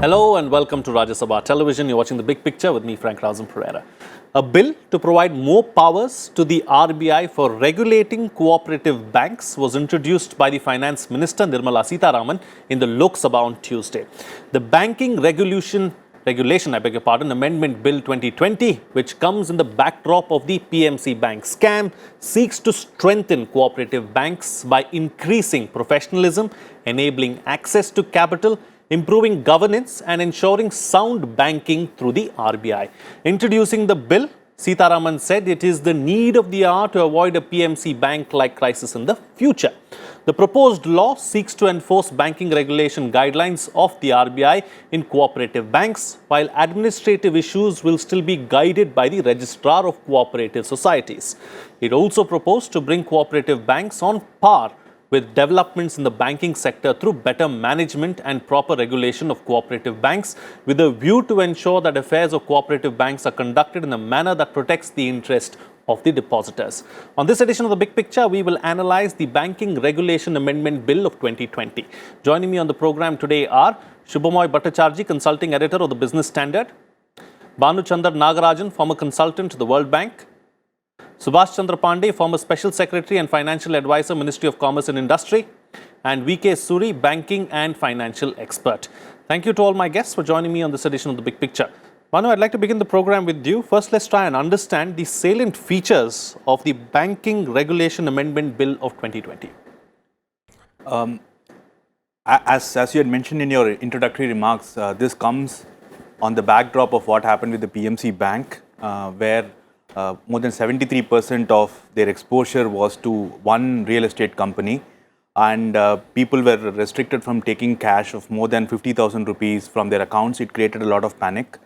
Hello and welcome to Rajya Sabha Television. You're watching The Big Picture with me, Frank Razam Pereira. A bill to provide more powers to the RBI for regulating cooperative banks was introduced by the Finance Minister Nirmala Sitharaman in the Lok Sabha on Tuesday. The Banking Regulation Amendment Bill 2020, which comes in the backdrop of the PMC Bank scam, seeks to strengthen cooperative banks by increasing professionalism, enabling access to capital, improving governance and ensuring sound banking through the RBI. Introducing the bill, Sitharaman said it is the need of the hour to avoid a PMC bank-like crisis in the future. The proposed law seeks to enforce banking regulation guidelines of the RBI in cooperative banks, while administrative issues will still be guided by the Registrar of Cooperative Societies. It also proposed to bring cooperative banks on par with developments in the banking sector through better management and proper regulation of cooperative banks, with a view to ensure that affairs of cooperative banks are conducted in a manner that protects the interest of the depositors. On this edition of The Big Picture, we will analyze the Banking Regulation Amendment Bill of 2020. Joining me on the program today are Subhamoy Bhattacharjee, Consulting Editor of the Business Standard; Bhanu Chandar Nagarajan, former consultant to the World Bank; Subhash Chandra Pandey, former Special Secretary and Financial Advisor, Ministry of Commerce and Industry; and VK Suri, banking and financial expert. Thank you to all my guests for joining me on this edition of The Big Picture. Bhanu, I'd like to begin the program with you. First, let's try and understand the salient features of the Banking Regulation Amendment Bill of 2020. As you had mentioned in your introductory remarks, this comes on the backdrop of what happened with the PMC Bank, where more than 73% of their exposure was to one real estate company, and people were restricted from taking cash of more than 50,000 rupees from their accounts. It created a lot of panic.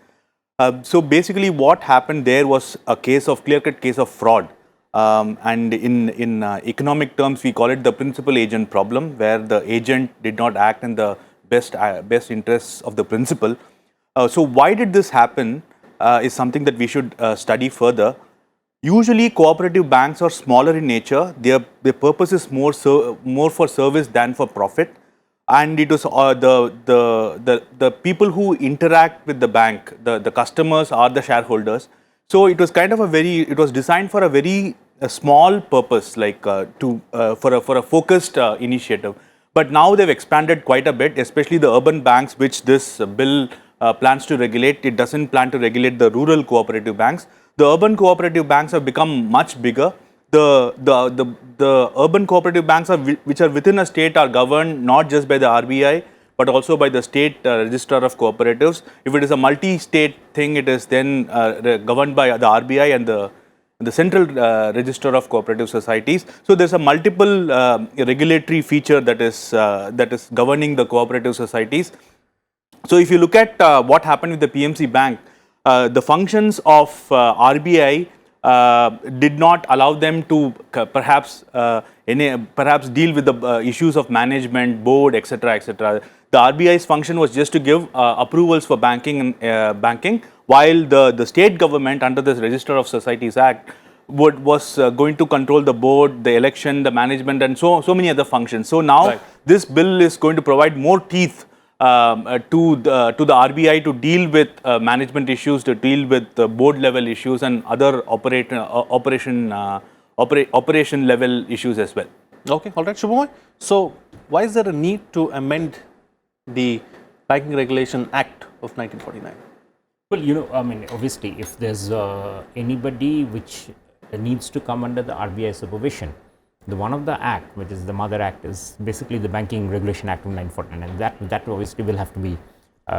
So basically what happened there was a clear-cut case of fraud. And in economic terms, we call it the principal agent problem, where the agent did not act in the best interests of the principal. So why did this happen is something that we should study further. Usually cooperative banks are smaller in nature. Their purpose is more for service than for profit. And it was the people who interact with the bank, the customers are the shareholders. So it was kind of it was designed for a very small purpose, like for a focused initiative. But now they've expanded quite a bit, especially the urban banks, which this bill plans to regulate. It doesn't plan to regulate the rural cooperative banks. The urban cooperative banks have become much bigger. The urban cooperative banks which are within a state are governed not just by the RBI but also by the state registrar of cooperatives. If it is a multi-state thing, it is then governed by the RBI and the central register of cooperative societies. So there's a multiple regulatory feature that is governing the cooperative societies. So if you look at what happened with the PMC Bank, the functions of RBI did not allow them to perhaps deal with the issues of management, board, etc., etc. The RBI's function was just to give approvals for banking, while the state government under this Register of Societies Act was going to control the board, the election, the management, and so many other functions. So now this bill is going to provide more teeth to the RBI to deal with management issues, to deal with board level issues and other operation level issues as well. Okay, all right, Subhamoy. So why is there a need to amend the Banking Regulation Act of 1949? Well, obviously, if there's anybody which needs to come under the RBI supervision, one of the act, which is the mother act, is basically the Banking Regulation Act of 1949, and that obviously will have to be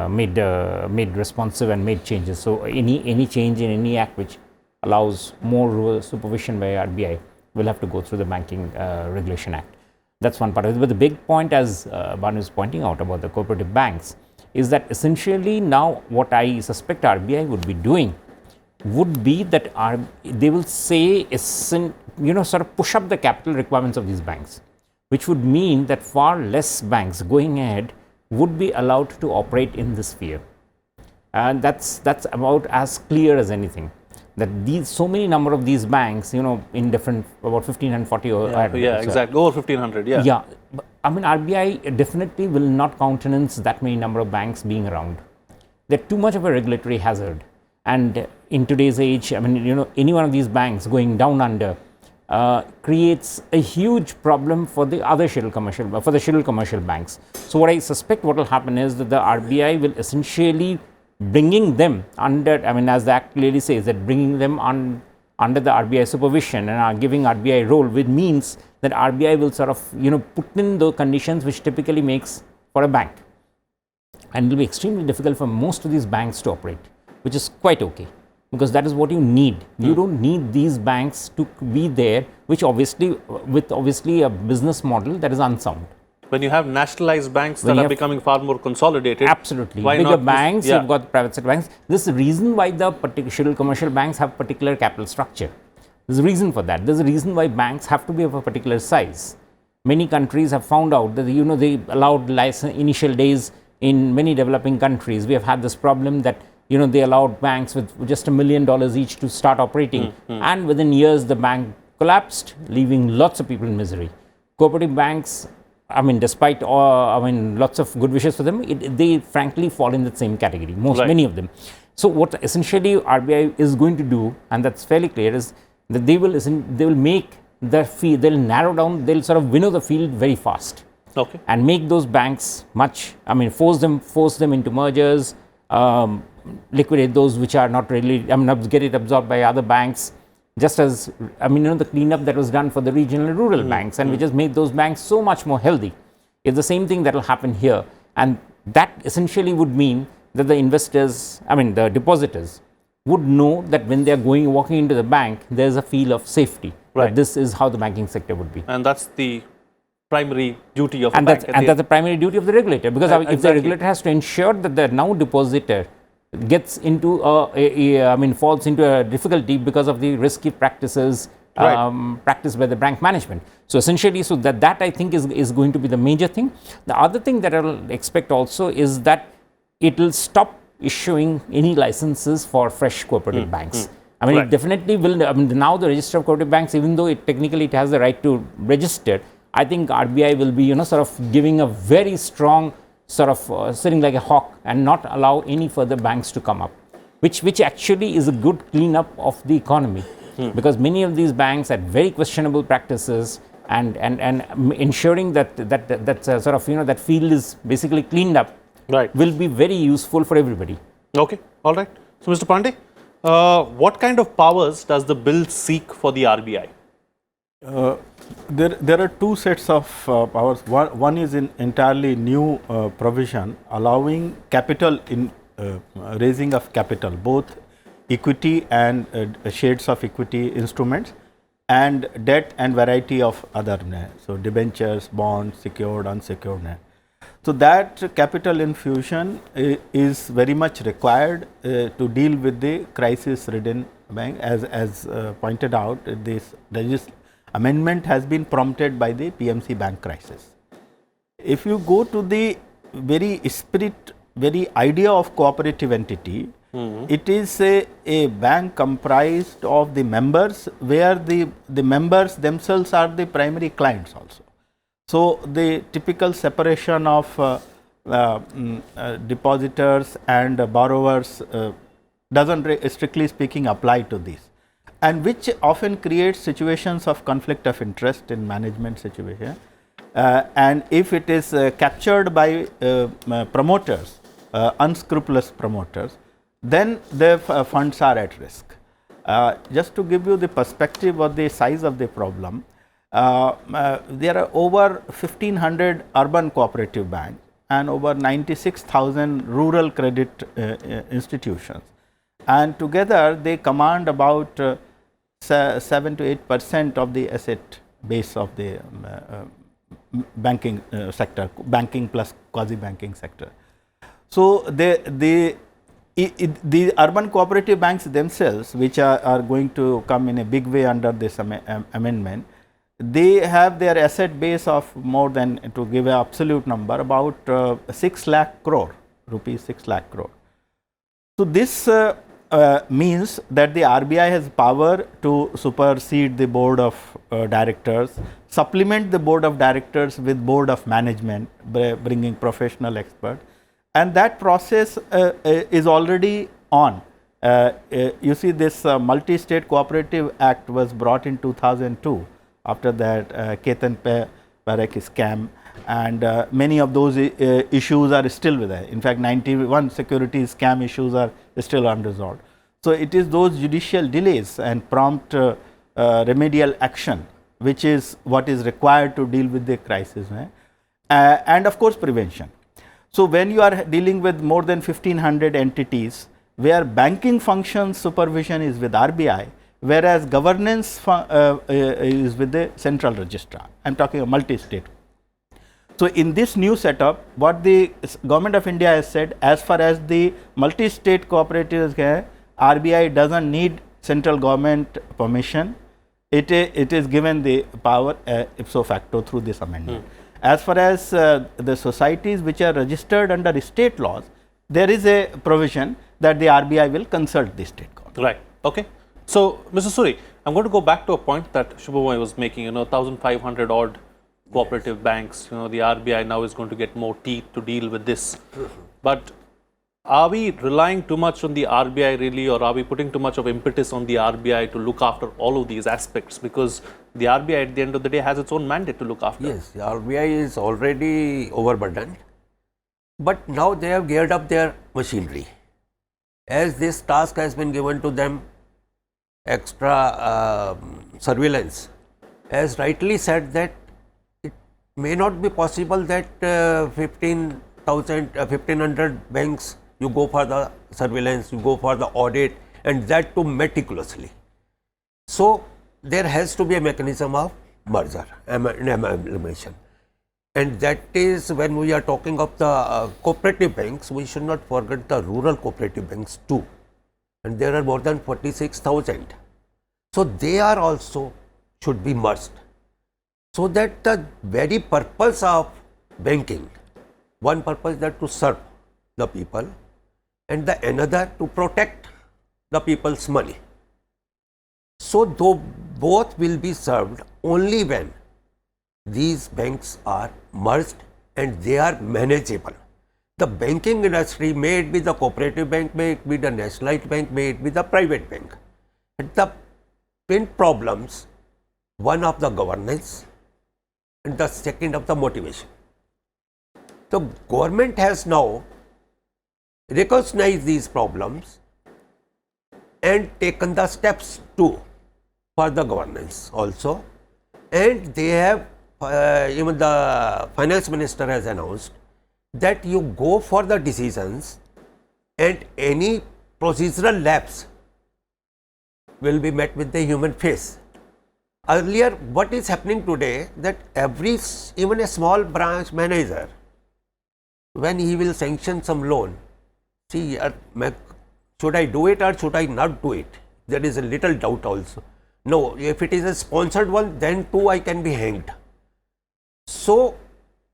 made responsive and made changes. So any change in any act which allows more supervision by RBI will have to go through the Banking Regulation Act. That's one part of it. But the big point, as Bhanu is pointing out about the cooperative banks, is that essentially now what I suspect RBI would be doing would be that they will say, sort of push up the capital requirements of these banks, which would mean that far less banks going ahead would be allowed to operate in this sphere. And that's about as clear as anything. That so many number of these banks, in different, about 1,540 or exactly, over 1,500, Yeah, I mean, RBI definitely will not countenance that many number of banks being around. they're too much of a regulatory hazard. And in today's age, I mean, you know, any one of these banks going down under creates a huge problem for the other scheduled commercial banks. So what I suspect what will happen is that the RBI will essentially bringing them under, I mean, as the Act clearly says, that bringing them under the RBI supervision and giving RBI role, which means that RBI will sort of, you know, put in the conditions which typically makes for a bank. And it will be extremely difficult for most of these banks to operate, which is quite okay, because that is what you need. You don't need these banks to be there, which obviously, with obviously a business model that is unsound. When you have nationalized banks that are becoming far more consolidated. Absolutely. Why Bigger not banks, yeah. you've got private sector banks. This is the reason why the particular commercial banks have particular capital structure. There's a reason for that. There's a reason why banks have to be of a particular size. Many countries have found out that, you know, they allowed license initial days in many developing countries. We have had this problem that, you know, they allowed banks with just $1 million each to start operating, and within years the bank collapsed, leaving lots of people in misery. Cooperative banks, I mean, despite lots of good wishes for them, they frankly fall in the same category, many of them. So what essentially RBI is going to do, and that's fairly clear, is that they will make the field, they'll narrow down, they'll sort of winnow the field very fast. Okay. And make those banks much, I mean, force them into mergers, liquidate those which are not really, I mean, get it absorbed by other banks, just as, I mean, you know, the cleanup that was done for the regional and rural banks, and we just made those banks so much more healthy. It's the same thing that will happen here, and that essentially would mean that the investors, I mean, the depositors would know that when they are walking into the bank, there's a feel of safety. Right. That this is how the banking sector would be. And that's the primary duty of And a bank. that's the primary duty of the regulator, because if the regulator has to ensure that the now depositor gets into falls into a difficulty because of the risky practices practiced by the bank management. So essentially, so that I think is going to be the major thing. The other thing that I will expect also is that it will stop issuing any licenses for fresh cooperative banks. I mean, it definitely will. I mean, now the register of cooperative banks, even though it has the right to register, I think RBI will be, you know, sort of giving a very strong sort of sitting like a hawk and not allow any further banks to come up, which actually is a good cleanup of the economy, because many of these banks had very questionable practices, and ensuring that sort of, you know, that field is basically cleaned up, will be very useful for everybody. Okay, all right. So, Mr. Pandey, what kind of powers does the bill seek for the RBI? There are two sets of powers. One is an entirely new provision allowing capital in raising of capital, both equity and shades of equity instruments, and debt and variety of other, so debentures, bonds, secured, unsecured. So that capital infusion is very much required to deal with the crisis-ridden bank. As pointed out, this amendment has been prompted by the PMC bank crisis. If you go to the very idea of cooperative entity, it is a bank comprised of the members, where the members themselves are the primary clients also. So the typical separation of depositors and borrowers doesn't strictly speaking apply to this, and which often creates situations of conflict of interest in management situation. And if it is captured by promoters, unscrupulous promoters, then the funds are at risk. Just to give you the perspective of the size of the problem, there are over 1,500 urban cooperative banks and over 96,000 rural credit institutions, and together they command about 7 to 8% of the asset base of the banking sector, banking plus quasi-banking sector. So the urban cooperative banks themselves, which are going to come in a big way under this amendment, they have their asset base of more than, to give an absolute number, about 6 lakh crore rupees, 6 lakh crore. So this means that the RBI has power to supersede the board of directors, supplement the board of directors with board of management, bringing professional experts, And that process is already on. You see, this Multi-State Cooperative Act was brought in 2002. After that, Ketan Parekh scam, and many of those issues are still with us. In fact, 91 securities scam issues are still unresolved. So it is those judicial delays and prompt remedial action which is what is required to deal with the crisis, and of course prevention. So when you are dealing with more than 1500 entities where banking function supervision is with RBI, whereas governance is with the central registrar. I am talking of multi-state. So in this new setup, what the government of India has said, as far as the multi-state cooperatives, RBI doesn't need central government permission. It is given the power ipso facto through this amendment. As far as the societies which are registered under state laws, there is a provision that the RBI will consult the state government. Right. Okay. So, Mr. Suri, I'm going to go back to a point that Shubhamoy was making. 1,500 odd cooperative banks. The RBI now is going to get more teeth to deal with this. But are we relying too much on the RBI really, or are we putting too much of impetus on the RBI to look after all of these aspects? Because the RBI at the end of the day has its own mandate to look after. Yes, the RBI is already overburdened, but now they have geared up their machinery. As this task has been given to them, extra surveillance, as rightly said, that it may not be possible that 1,500 banks, you go for the surveillance, you go for the audit, and that too meticulously. So there has to be a mechanism of merger and amalgamation, and that is when we are talking of the cooperative banks, we should not forget the rural cooperative banks too, and there are more than 46,000. So they are also should be merged, so that the very purpose of banking, one purpose that to serve the people, and the another to protect the people's money. So though both will be served only when these banks are merged and they are manageable. The banking industry, may it be the cooperative bank, may it be the nationalized bank, may it be the private bank. And the twin problems, one of the governance and the second of the motivation. The government has now recognized these problems and taken the steps too for the governance also, and they have even the finance minister has announced that you go for the decisions and any procedural lapse will be met with the human face. Earlier, what is happening today, that even a small branch manager, when he will sanction some loan, see, should I do it or should I not do it? There is a little doubt also. No, if it is a sponsored one, then too I can be hanged. So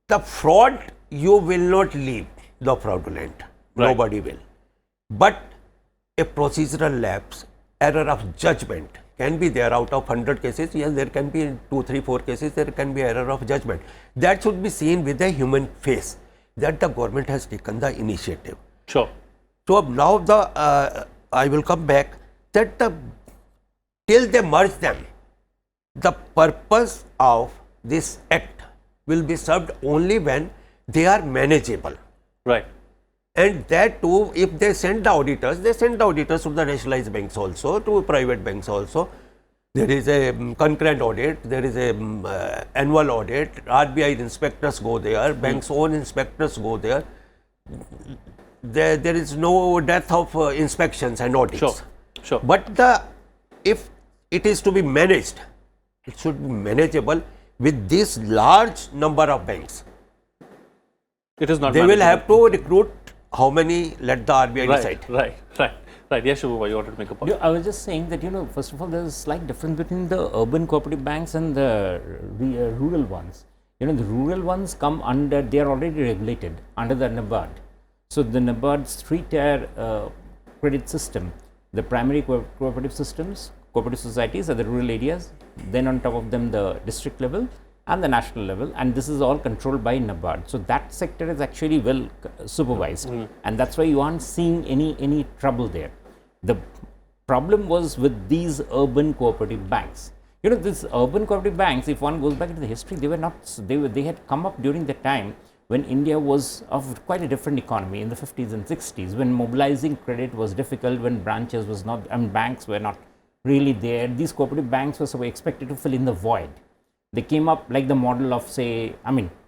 the fraud, you will not leave the fraudulent, Right. nobody will. But a procedural lapse, error of judgment can be there. Out of 100 cases, yes, there can be 2, 3, 4 cases, there can be error of judgment. That should be seen with a human face, that the government has taken the initiative. Sure. So now I will come back that till they merge them, the purpose of this act will be served only when they are manageable. Right. And that too, if they send the auditors, they send the auditors to the nationalized banks also, to private banks also. There is a concurrent audit, there is a annual audit, RBI inspectors go there, banks' own inspectors go there. There is no dearth of inspections and audits. Sure. Sure. But if it is to be managed, it should be manageable with this large number of banks. It is not. They will manageable. have to recruit how many, let the RBI decide. Right. Yes, Shubhamoy, you wanted to make a point. I was just saying that, first of all, there's a slight difference between the urban cooperative banks and the rural ones. The rural ones come under, they are already regulated under the NABARD. So the NABARD's 3-tier credit system, the primary cooperative systems, cooperative societies are the rural areas, then on top of them the district level, and the national level, and this is all controlled by NABARD. So that sector is actually well supervised, and that's why you aren't seeing any trouble there. The problem was with these urban cooperative banks. You know, these urban cooperative banks, if one goes back into the history, they had come up during the time when India was of quite a different economy in the 50s and 60s, when mobilizing credit was difficult, when branches was not, banks were not really there. These cooperative banks were expected to fill in the void. They came up like the model of, say,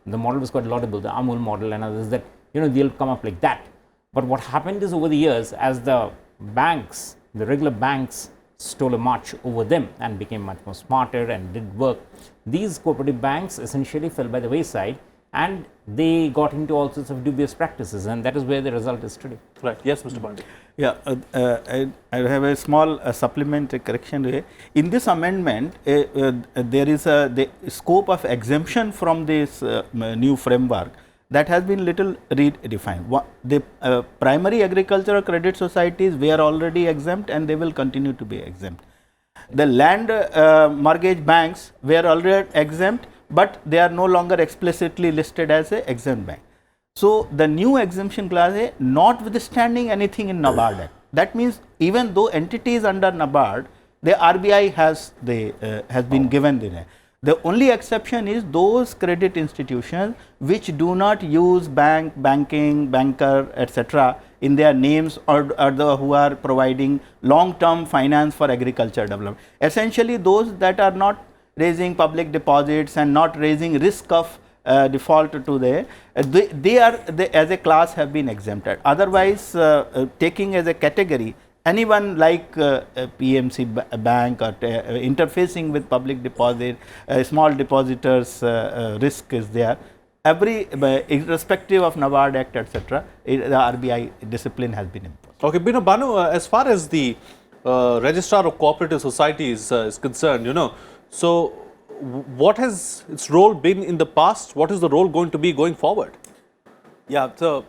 the model was quite laudable, the Amul model and others, that, you know, they'll come up like that. But what happened is, over the years, as the banks, the regular banks stole a march over them and became much more smarter and did work, these cooperative banks essentially fell by the wayside, and they got into all sorts of dubious practices, and that is where the result is today. Right. Yes, Mr. Pandey. Yeah, I have a small supplementary correction here. In this amendment, there is the scope of exemption from this new framework that has been little redefined. The primary agricultural credit societies were already exempt, and they will continue to be exempt. The land mortgage banks were already exempt, but they are no longer explicitly listed as an exempt bank. So the new exemption clause A, notwithstanding anything in NABARD Act, that means even though entities under NABARD, the RBI has been given the. The only exception is those credit institutions which do not use banking, banker, etc. in their names, or who are providing long-term finance for agriculture development. Essentially, those that are not raising public deposits and not raising risk of default to they as a class have been exempted. Otherwise, taking as a category, anyone like PMC bank or interfacing with public deposit, small depositors risk is there. Irrespective of NABARD Act, etc., the RBI discipline has been imposed. Okay, Banu, as far as the Registrar of Cooperative Societies is concerned, you know, so what has its role been in the past? What is the role going to be going forward? Yeah, so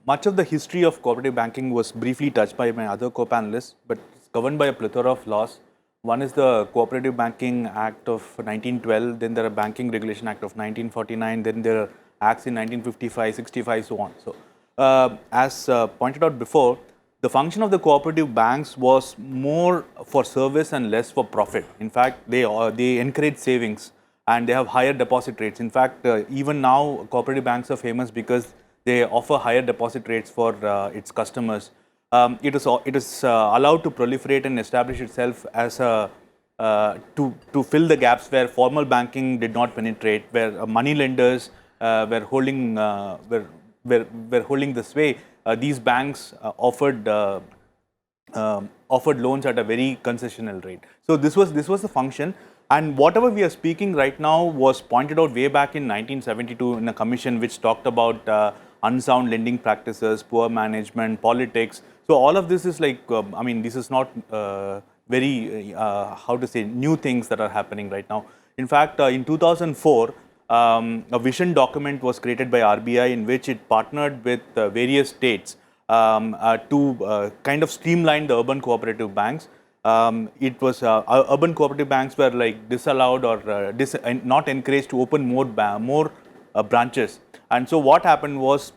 much of the history of cooperative banking was briefly touched by my other co-panelists, but it's governed by a plethora of laws. One is the Cooperative Banking Act of 1912, then there are Banking Regulation Act of 1949, then there are acts in 1955, 65, so on. So, as pointed out before, the function of the cooperative banks was more for service and less for profit. In fact, they encourage savings and they have higher deposit rates. In fact, even now cooperative banks are famous because they offer higher deposit rates for its customers. It is allowed to proliferate and establish itself as a to fill the gaps where formal banking did not penetrate, where money lenders were holding the sway. These banks offered loans at a very concessional rate. So this was the function, and whatever we are speaking right now was pointed out way back in 1972 in a commission which talked about unsound lending practices, poor management, politics. So all of this is like, I mean, this is not very, how to say, new things that are happening right now. In fact, in 2004, a vision document was created by RBI in which it partnered with various states to kind of streamline the urban cooperative banks. It was urban cooperative banks were like disallowed or not encouraged to open more branches. And so what happened was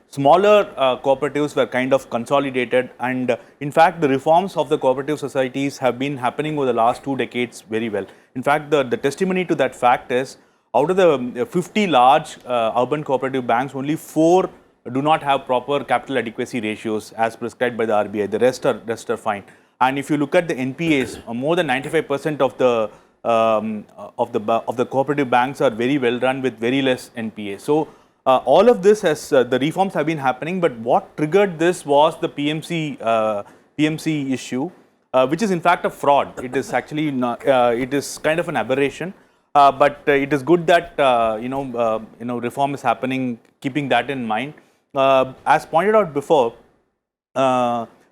smaller cooperatives were kind of consolidated, and in fact the reforms of the cooperative societies have been happening over the last 2 decades very well. In fact, the testimony to that fact is, out of the 50 large urban cooperative banks, only 4 do not have proper capital adequacy ratios as prescribed by the RBI. The rest are fine. And if you look at the NPAs, more than 95% of the cooperative banks are very well run with very less NPA. So all of this has the reforms have been happening, but what triggered this was the PMC issue, which is in fact a fraud. It is actually not, it is kind of an aberration, but it is good that reform is happening, keeping that in mind. As pointed out before,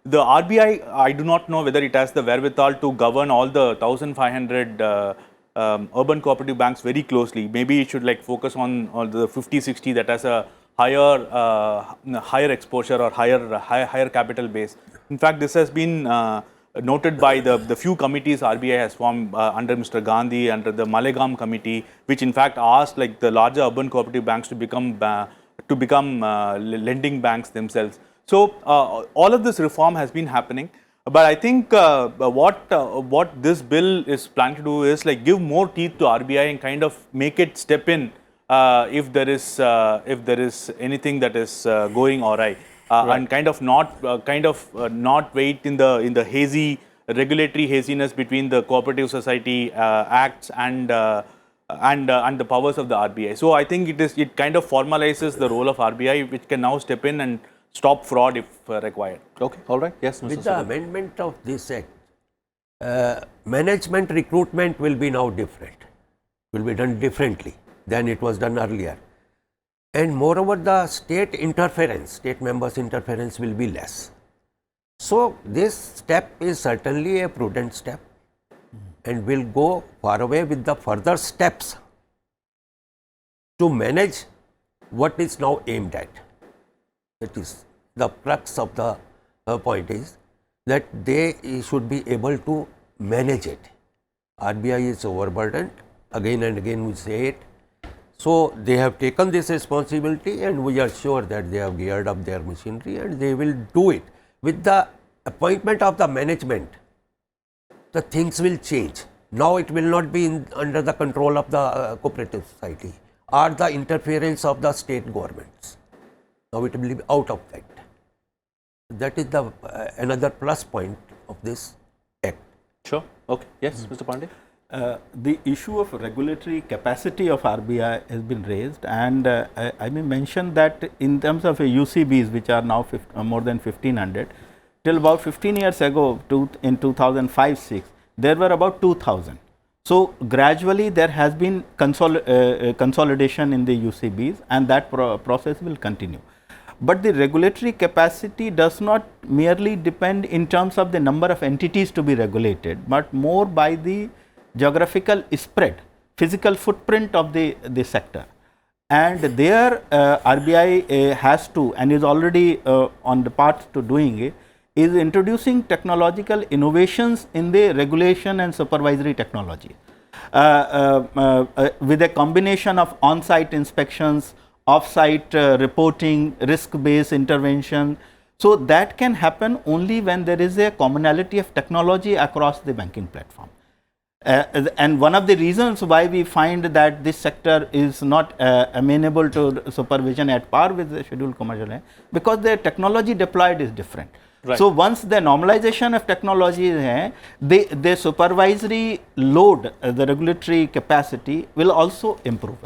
the RBI, I do not know whether it has the wherewithal to govern all the 1,500 urban cooperative banks very closely. Maybe it should like focus on the 50-60 that has a higher exposure or higher capital base. In fact, this has been noted by the few committees RBI has formed under Mr. Gandhi, under the Malegam committee, which in fact asked like the larger urban cooperative banks to become lending banks themselves. So all of this reform has been happening. But I think what this bill is planned to do is like give more teeth to RBI and kind of make it step in if there is anything that is going awry, and kind of not wait in the hazy regulatory haziness between the Cooperative Society Acts and the powers of the RBI. So I think it kind of formalizes the role of RBI, which can now step in and stop fraud if required. Okay, all right. Yes, Mr. With the Subramanian. amendment of this act, management recruitment will be now different, will be done differently than it was done earlier. And moreover, the state interference, state members' interference will be less. So, this step is certainly a prudent step and will go far away with the further steps to manage what is now aimed at. That is the crux of the point is that they should be able to manage it. RBI is overburdened, again and again we say it. So, they have taken this responsibility and we are sure that they have geared up their machinery and they will do it. With the appointment of the management, the things will change. Now, it will not be under the control of the cooperative society or the interference of the state governments. Now, it will be out of that. That is the another plus point of this act. Sure. Okay. Yes, Mr. Pandey. The issue of regulatory capacity of RBI has been raised, and I may mention that in terms of UCBs, which are now more than 1500, till about 15 years ago, in 2005-6, there were about 2000. So, gradually there has been consolidation in the UCBs, and that process will continue. But the regulatory capacity does not merely depend in terms of the number of entities to be regulated, but more by the geographical spread, physical footprint of the sector. And there RBI has to, and is already on the path to doing it, is introducing technological innovations in the regulation and supervisory technology with a combination of on-site inspections, off-site reporting, risk-based intervention. So, that can happen only when there is a commonality of technology across the banking platform. And one of the reasons why we find that this sector is not amenable to supervision at par with the scheduled commercial bank, because the technology deployed is different. Right. So, once the normalization of technology is there, the supervisory load, the regulatory capacity will also improve.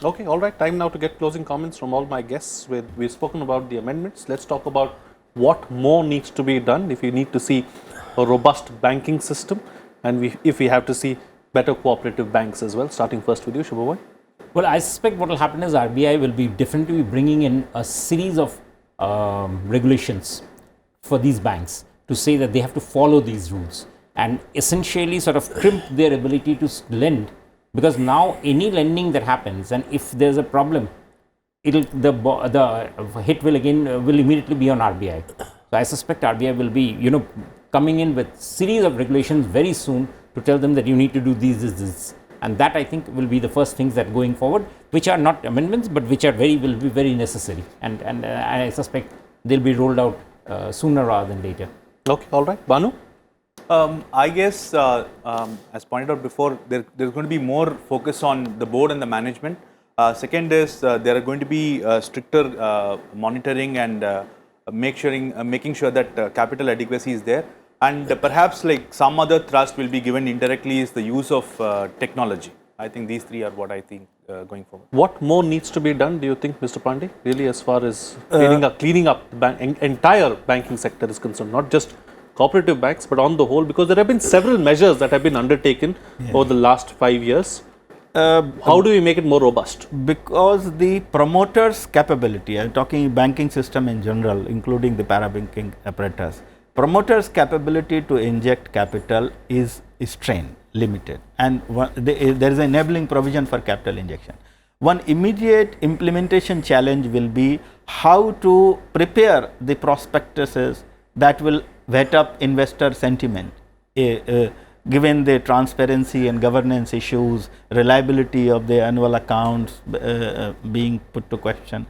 Okay, all right. Time now to get closing comments from all my guests. We've spoken about the amendments. Let's talk about what more needs to be done if we need to see a robust banking system, and if we have to see better cooperative banks as well. Starting first with you, Shubhavan. Well, I suspect what will happen is RBI will be definitely bringing in a series of regulations for these banks to say that they have to follow these rules and essentially sort of crimp their ability to lend, because now any lending that happens, and if there's a problem, the hit will immediately be on RBI. So I suspect RBI will be coming in with series of regulations very soon to tell them that you need to do this, and that I think will be the first things that going forward, which are not amendments but which will be very necessary, and I suspect they'll be rolled out sooner rather than later. Okay, all right. Banu? I guess, as pointed out before, there's going to be more focus on the board and the management. Second is there are going to be stricter monitoring and making sure that capital adequacy is there. And perhaps like some other thrust will be given indirectly is the use of technology. I think these three are what I think going forward. What more needs to be done, do you think, Mr. Pandey, really, as far as cleaning up the entire banking sector is concerned, not just cooperative banks, but on the whole, because there have been several measures that have been undertaken over the last 5 years. How do we make it more robust? Because the promoter's capability, I'm talking banking system in general, including the parabanking apparatus, promoter's capability to inject capital is strained, limited, and there is an enabling provision for capital injection. One immediate implementation challenge will be how to prepare the prospectuses that will whet up investor sentiment, given the transparency and governance issues, reliability of the annual accounts being put to question.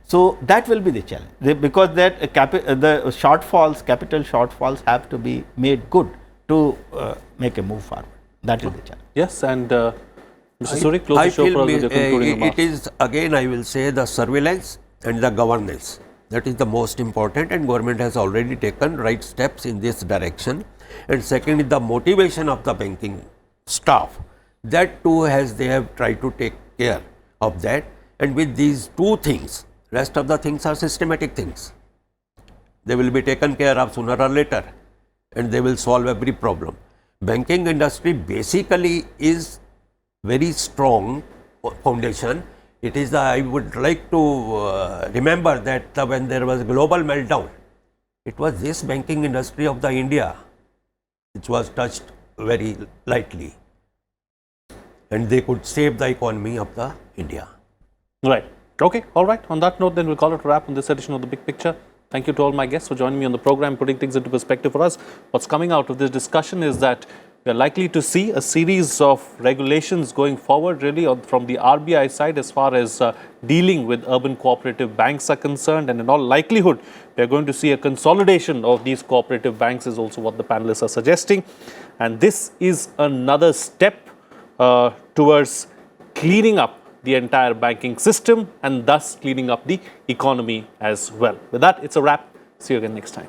So that will be the challenge, because that the shortfalls, capital shortfalls have to be made good to make a move forward. That is the challenge. Yes, and Mr. Suri, close the show for us with your concluding remarks. it is again, I will say, the surveillance and the governance. That is the most important, and government has already taken right steps in this direction. And second is the motivation of the banking staff. That too they have tried to take care of that. And with these two things, rest of the things are systematic things. They will be taken care of sooner or later, and they will solve every problem. Banking industry basically is very strong foundation. It is I would like to remember that when there was a global meltdown, it was this banking industry of the India which was touched very lightly, and they could save the economy of the India. Right. Okay. All right. On that note, then we'll call it a wrap on this edition of The Big Picture. Thank you to all my guests for joining me on the program, putting things into perspective for us. What's coming out of this discussion is that we are likely to see a series of regulations going forward, really, from the RBI side as far as dealing with urban cooperative banks are concerned. And in all likelihood, we are going to see a consolidation of these cooperative banks, is also what the panelists are suggesting. And this is another step towards cleaning up the entire banking system and thus cleaning up the economy as well. With that, it's a wrap. See you again next time.